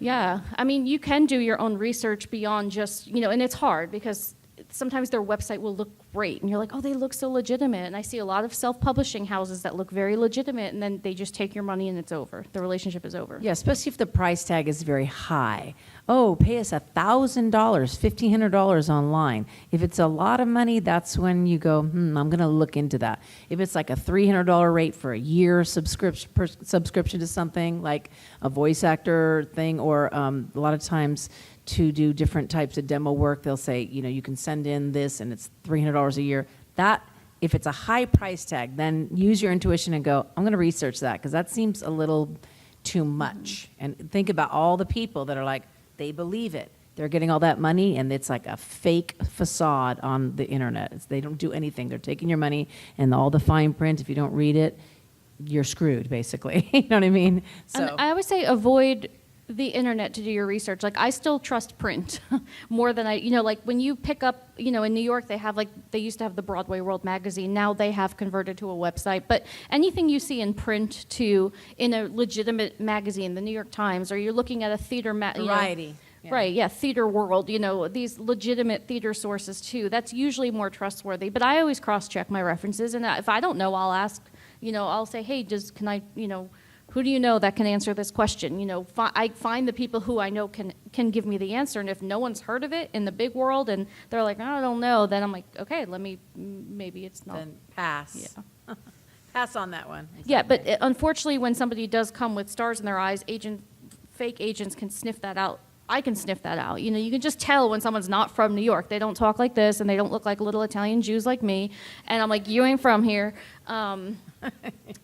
Yeah, you can do your own research beyond just, and it's hard because sometimes their website will look great and you're like, oh, they look so legitimate. And I see a lot of self-publishing houses that look very legitimate and then they just take your money and it's over. The relationship is over. Yeah, especially if the price tag is very high. Oh, pay us $1,000, $1,500 online. If it's a lot of money, that's when you go, I'm going to look into that. If it's like a $300 rate for a year subscription to something like a voice actor thing, or a lot of times to do different types of demo work, they'll say, you can send in this and it's $300 a year. That, if it's a high price tag, then use your intuition and go, I'm going to research that because that seems a little too much. And think about all the people that are like, they believe it. They're getting all that money and it's like a fake facade on the internet. They don't do anything. They're taking your money and all the fine print, if you don't read it, you're screwed, basically. You know what I mean? So And I always say avoid the internet to do your research. I still trust print more than when you pick up, in New York, they used to have the Broadway World magazine. Now they have converted to a website. But anything you see in print in a legitimate magazine, the New York Times, or you're looking at a theater variety. Yeah. Right, yeah, Theater World, these legitimate theater sources too. That's usually more trustworthy. But I always cross-check my references, and if I don't know, I'll ask, I'll say, hey, who do you know that can answer this question? I find the people who I know can give me the answer, and if no one's heard of it in the big world, and they're like, I don't know, then I'm like, okay, maybe it's not. Then pass. Yeah. Pass on that one. Yeah, but unfortunately, when somebody does come with stars in their eyes, fake agents can sniff that out. I can sniff that out. You can just tell when someone's not from New York. They don't talk like this, and they don't look like little Italian Jews like me. And I'm like, you ain't from here.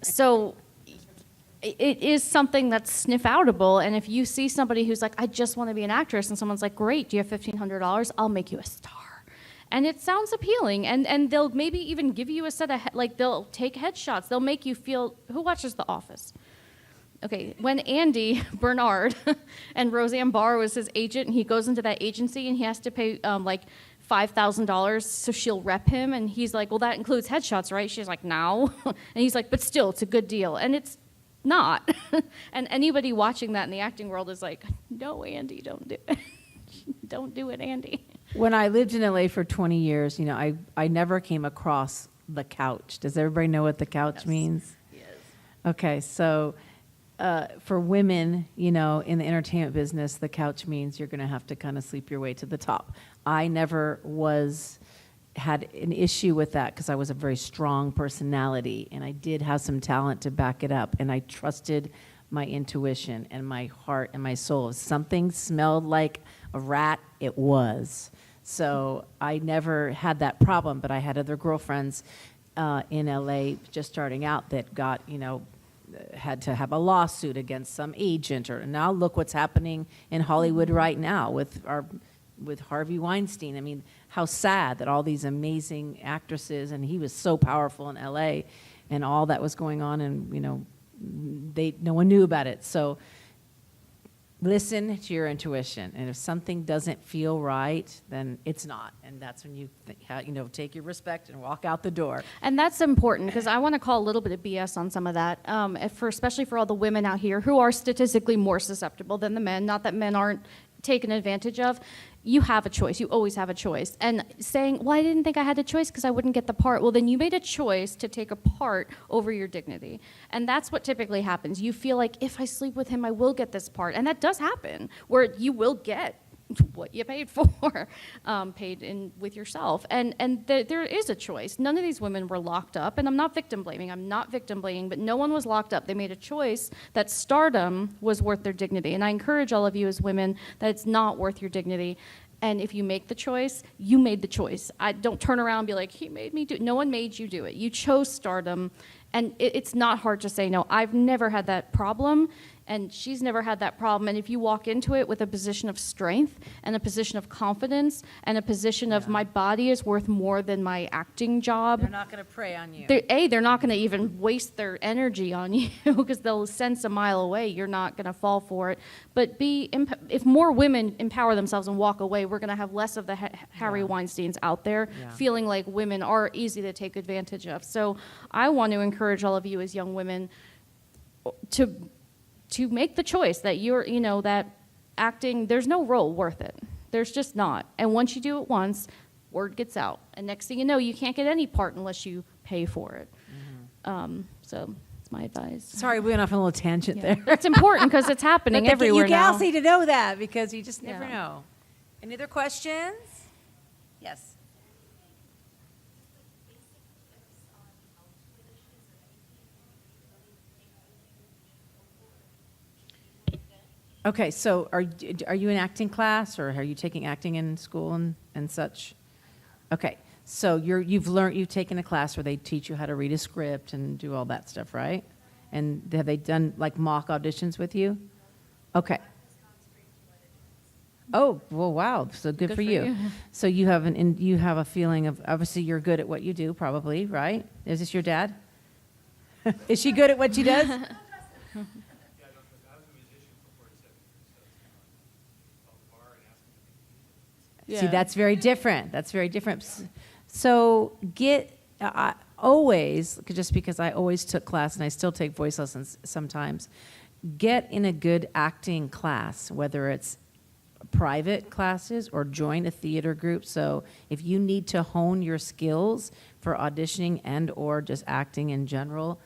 So it is something that's sniff-outable. And if you see somebody who's like, I just want to be an actress, and someone's like, great, do you have $1,500? I'll make you a star. And it sounds appealing. And they'll maybe even give you a set of, they'll take headshots. They'll make you feel, who watches The Office? Okay, when Andy Bernard and Roseanne Barr was his agent, and he goes into that agency and he has to pay $5,000 so she'll rep him, and he's like, well, that includes headshots, right? She's like, no. And he's like, but still, it's a good deal. And it's not. And anybody watching that in the acting world is like, no, Andy, don't do it. Don't do it, Andy. When I lived in LA for 20 years, I never came across the couch. Does everybody know what the couch means? Yes. Okay, so for women, in the entertainment business, the couch means you're going to have to kind of sleep your way to the top. I never had an issue with that because I was a very strong personality, and I did have some talent to back it up, and I trusted my intuition and my heart and my soul. If something smelled like a rat, it was. So I never had that problem, but I had other girlfriends in LA just starting out that got, had to have a lawsuit against some agent, or now look what's happening in Hollywood right now with Harvey Weinstein. I mean, how sad that all these amazing actresses, and he was so powerful in LA, and all that was going on, and no one knew about it. So listen to your intuition, and if something doesn't feel right, then it's not, and that's when you take your respect and walk out the door. And that's important because I want to call a little bit of BS on some of that, especially for all the women out here who are statistically more susceptible than the men. Not that men aren't taken advantage of. You have a choice. You always have a choice. And saying, well, I didn't think I had a choice because I wouldn't get the part. Well, then you made a choice to take a part over your dignity. And that's what typically happens. You feel like, if I sleep with him, I will get this part. And that does happen, where you will get what you paid for, paid in with yourself. And there is a choice. None of these women were locked up. And I'm not victim blaming. But no one was locked up. They made a choice that stardom was worth their dignity. And I encourage all of you as women that it's not worth your dignity. And if you make the choice, you made the choice. I don't turn around and be like, he made me do it. No one made you do it. You chose stardom. And it's not hard to say no. I've never had that problem, and she's never had that problem. And if you walk into it with a position of strength and a position of confidence and a position of my body is worth more than my acting job. They're not going to prey on you. They're not going to even waste their energy on you because they'll sense a mile away you're not going to fall for it. But if more women empower themselves and walk away, we're going to have less of the Harry Weinsteins out there feeling like women are easy to take advantage of. So I want to encourage all of you as young women to make the choice that that acting, there's no role worth it. There's just not. And once you do it once, word gets out. And next thing you know, you can't get any part unless you pay for it. So it's my advice. Sorry, we went off on a little tangent there. That's important because it's happening everywhere you now. gals need to know that because you just never Yeah. know. Any other questions? Yes. Okay, so are you in acting class, or are you taking acting in school and such? Okay, so you've taken a class where they teach you how to read a script and do all that stuff, right? And have they done like mock auditions with you? Okay. Oh, well, wow. So good for you. So you have a feeling of, obviously you're good at what you do, probably, right? Is this your dad? Is she good at what she does? Yeah. See, that's very different. That's very different. So always, just because I always took class and I still take voice lessons sometimes, get in a good acting class, whether it's private classes or join a theater group. So if you need to hone your skills for auditioning and or just acting in general,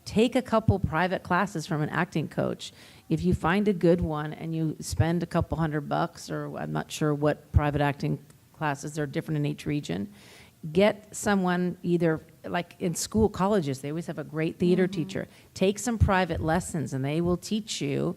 take a couple private classes from an acting coach. If you find a good one and you spend a couple $100, or I'm not sure what private acting classes are different in each region, get someone either like in school, colleges, they always have a great theater teacher. Take some private lessons and they will teach you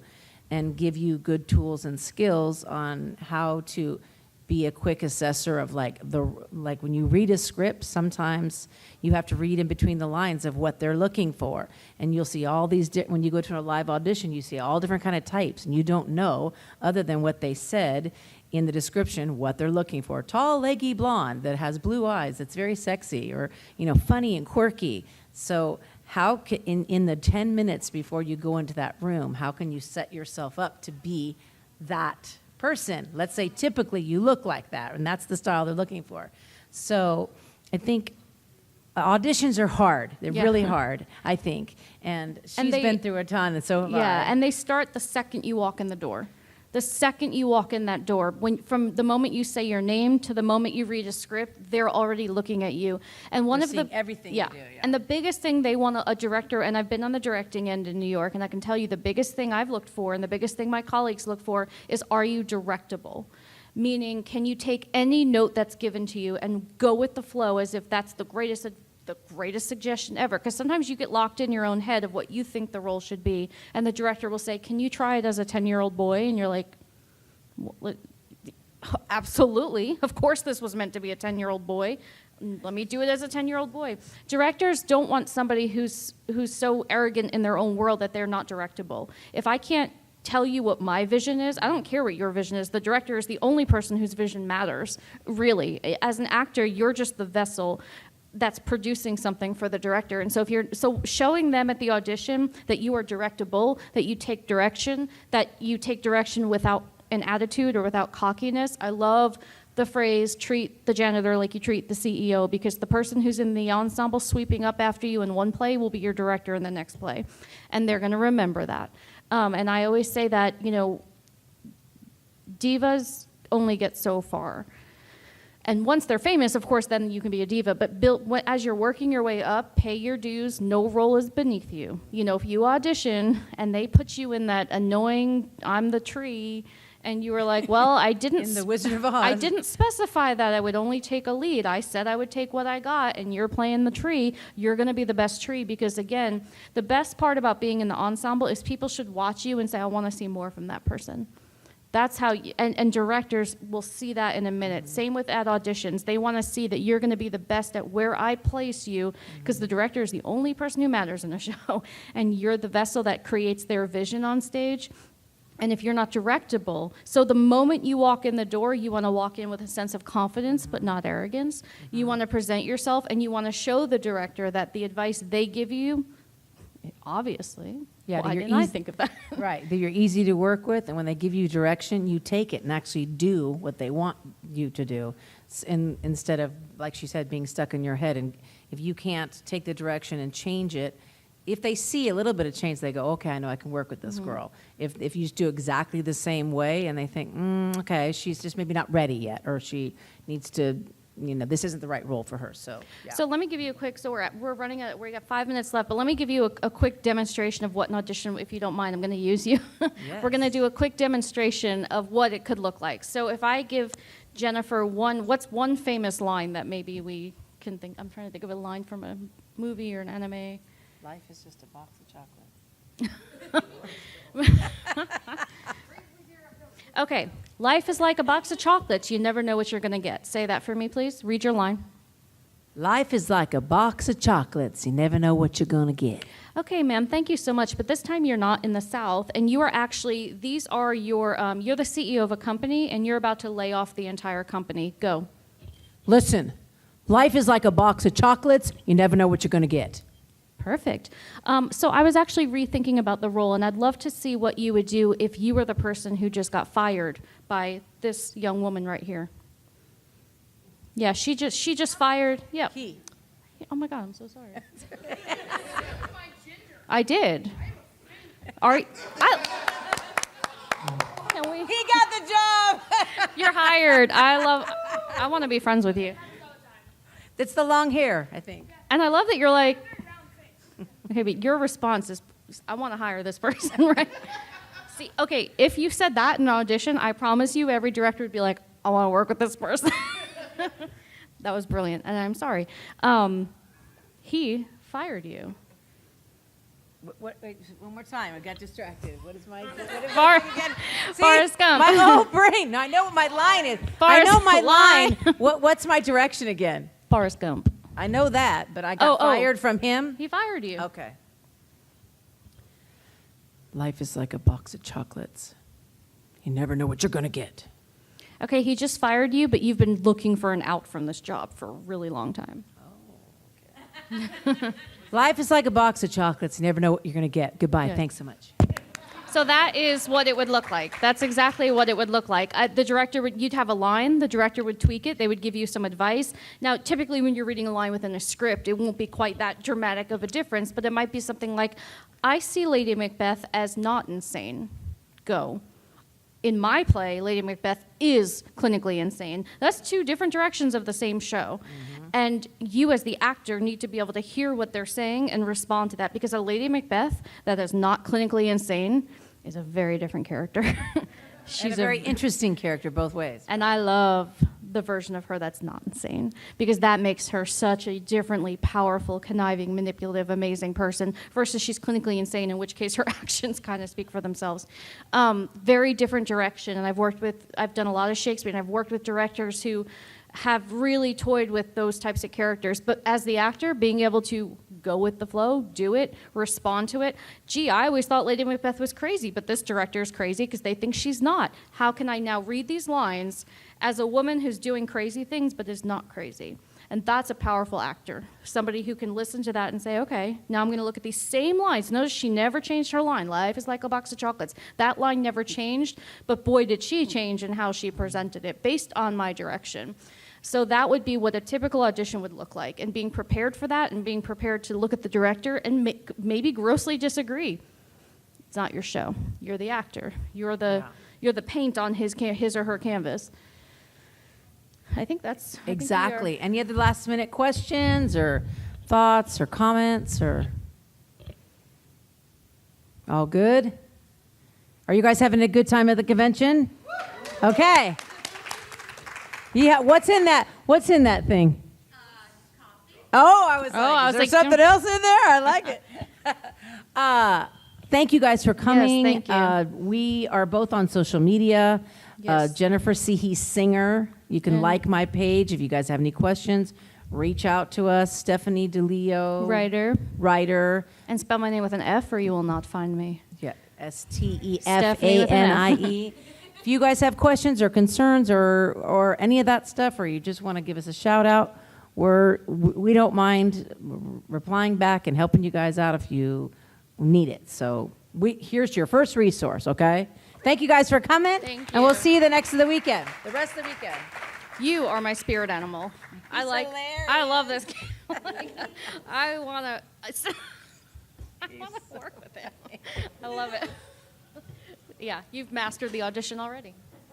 and give you good tools and skills on how to be a quick assessor of like when you read a script, sometimes you have to read in between the lines of what they're looking for, and you'll see all these when you go to a live audition, you see all different kind of types, and you don't know other than what they said in the description what they're looking for. Tall, leggy blonde that has blue eyes, that's very sexy, or funny and quirky. So how can, in the 10 minutes before you go into that room, how can you set yourself up to be that person? Let's say typically you look like that, and that's the style they're looking for. So I think auditions are hard. They're really hard, I think. And she's been through a ton, and so have I. And they start the second you walk in the door. The second you walk in that door, from the moment you say your name to the moment you read a script, they're already looking at you. And one They're of the seeing everything you do, yeah. And the biggest thing they want a director, and I've been on the directing end in New York, and I can tell you the biggest thing I've looked for, and the biggest thing my colleagues look for, is are you directable? Meaning, can you take any note that's given to you and go with the flow as if that's the greatest suggestion ever? Because sometimes you get locked in your own head of what you think the role should be, and the director will say, can you try it as a 10-year-old boy? And you're like, absolutely. Of course this was meant to be a 10-year-old boy. Let me do it as a 10-year-old boy. Directors don't want somebody who's so arrogant in their own world that they're not directable. If I can't tell you what my vision is, I don't care what your vision is. The director is the only person whose vision matters, really. As an actor, you're just the vessel that's producing something for the director. And so showing them at the audition that you are directable, that you take direction without an attitude or without cockiness. I love the phrase, treat the janitor like you treat the CEO, because the person who's in the ensemble sweeping up after you in one play will be your director in the next play. And they're gonna remember that. And I always say that, divas only get so far. And once they're famous, of course, then you can be a diva. But as you're working your way up, pay your dues. No role is beneath you. If you audition and they put you in that annoying, I'm the tree, and you were like, well, I didn't. In the Wizard of Oz. I didn't specify that I would only take a lead. I said I would take what I got, and you're playing the tree. You're going to be the best tree, because again, the best part about being in the ensemble is people should watch you and say, I want to see more from that person. That's how, and directors will see that in a minute. Same with at auditions. They want to see that you're going to be the best at where I place you, because the director is the only person who matters in a show, and you're the vessel that creates their vision on stage. And if you're not directable, so the moment you walk in the door, you want to walk in with a sense of confidence, but not arrogance. You want to present yourself, and you want to show the director that the advice they give you, obviously. Yeah, why you're didn't I think of that? Right, that you're easy to work with, and when they give you direction, you take it and actually do what they want you to do, instead of, like she said, being stuck in your head. And if you can't take the direction and change it, if they see a little bit of change, they go, okay, I know I can work with this girl. If you just do exactly the same way and they think, okay, she's just maybe not ready yet, or she needs to, this isn't the right role for her. So, yeah. So let me give you a quick, we got 5 minutes left, but let me give you a quick demonstration of what an audition, if you don't mind, I'm going to use you. Yes. We're going to do a quick demonstration of what it could look like. So if I give Jennifer what's one famous line that maybe we can think, I'm trying to think of a line from a movie or an anime. Life is just a box of chocolate. Okay, life is like a box of chocolates. You never know what you're going to get. Say that for me, please. Read your line. Life is like a box of chocolates. You never know what you're going to get. Okay, ma'am, thank you so much. But this time you're not in the South, and you are actually, you're the CEO of a company, and you're about to lay off the entire company. Go. Listen, life is like a box of chocolates. You never know what you're going to get. Perfect. So I was actually rethinking about the role, and I'd love to see what you would do if you were the person who just got fired by this young woman right here. Yeah, she just fired. Yeah. Key. Oh my God, I'm so sorry. I did. Can we? He got the job. You're hired. I want to be friends with you. It's the long hair, I think. And I love that you're like, okay, but your response is, I want to hire this person, right? See, okay, if you said that in an audition, I promise you every director would be like, I want to work with this person. That was brilliant, and I'm sorry. He fired you. Wait, one more time. I got distracted. What is my... Forrest Gump. My whole brain. I know what my line is. I know my line. What's my direction again? Forrest Gump. I know that, but I got fired from him? He fired you. Okay. Life is like a box of chocolates. You never know what you're going to get. Okay, he just fired you, but you've been looking for an out from this job for a really long time. Oh, okay. Life is like a box of chocolates. You never know what you're going to get. Goodbye. Good. Thanks so much. So that is what it would look like. That's exactly what it would look like. The director you'd have a line, the director would tweak it, they would give you some advice. Now, typically when you're reading a line within a script, it won't be quite that dramatic of a difference, but it might be something like, I see Lady Macbeth as not insane. Go. in my play, Lady Macbeth is clinically insane. That's two different directions of the same show. And you as the actor need to be able to hear what they're saying and respond to that, because a Lady Macbeth that is not clinically insane is a very different character. She's a very interesting character both ways. And I love the version of her that's not insane, because that makes her such a differently powerful, conniving, manipulative, amazing person versus she's clinically insane, in which case her actions kind of speak for themselves. Very different direction. And I've done a lot of Shakespeare, and I've worked with directors who have really toyed with those types of characters. But as the actor, being able to go with the flow, do it, respond to it. Gee, I always thought Lady Macbeth was crazy, but this director is crazy because they think she's not. How can I now read these lines as a woman who's doing crazy things but is not crazy? And that's a powerful actor. Somebody who can listen to that and say, okay, now I'm going to look at these same lines. Notice she never changed her line. Life is like a box of chocolates. That line never changed, but boy, did she change in how she presented it based on my direction. So that would be what a typical audition would look like, and being prepared for that and being prepared to look at the director and maybe grossly disagree. It's not your show. You're the actor. You're the paint on his or her canvas. I think that's Exactly. Any other last minute questions or thoughts or comments or? All good? Are you guys having a good time at the convention? Okay. Yeah, what's in that? What's in that thing? Coffee. Oh, I was I is was there like, something else in there? I like it. Thank you guys for coming. Yes, thank you. We are both on social media. Yes. Jennifer Cihi Singer. You can like my page. If you guys have any questions, reach out to us. Stefanie DeLeo. Writer. And spell my name with an F or you will not find me. Yeah, Stefanie. If you guys have questions or concerns or any of that stuff, or you just want to give us a shout out, we don't mind replying back and helping you guys out if you need it. So here's your first resource, okay? Thank you guys for coming. Thank you. And we'll see you the rest of the weekend. You are my spirit animal. I love this game. I want to work with it. I love it. Yeah, you've mastered the audition already.